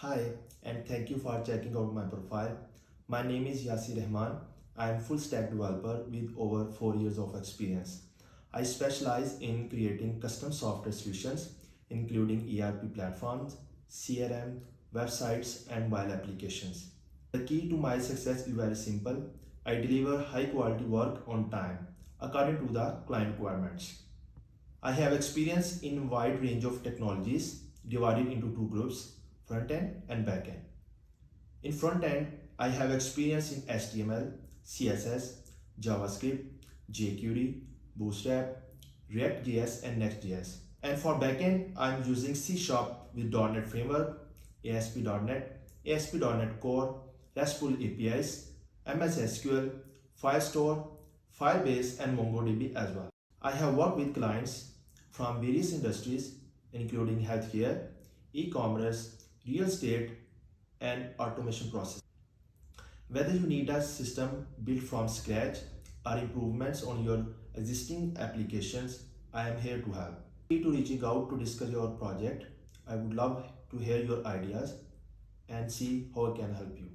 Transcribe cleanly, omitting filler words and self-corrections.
Hi, and thank you for checking out my profile. My name is Yasir Rehman. I am full stack developer with over 4 years of experience. I specialize in creating custom software solutions, including ERP platforms, CRM, websites, and mobile applications. The key to my success is very simple. I deliver high quality work on time, according to the client requirements. I have experience in a wide range of technologies divided into two groups, front end and back end. In front end, I have experience in HTML, CSS, JavaScript, jQuery, Bootstrap, React.js and Next.js. And for backend, I'm using C# with .NET Framework, ASP.NET, ASP.NET Core, RESTful APIs, MS SQL, Firestore, Firebase and MongoDB as well. I have worked with clients from various industries including healthcare, e-commerce, real estate, and automation process. Whether you need a system built from scratch or improvements on your existing applications, I am here to help. Feel free to reaching out to discuss your project. I would love to hear your ideas and see how I can help you.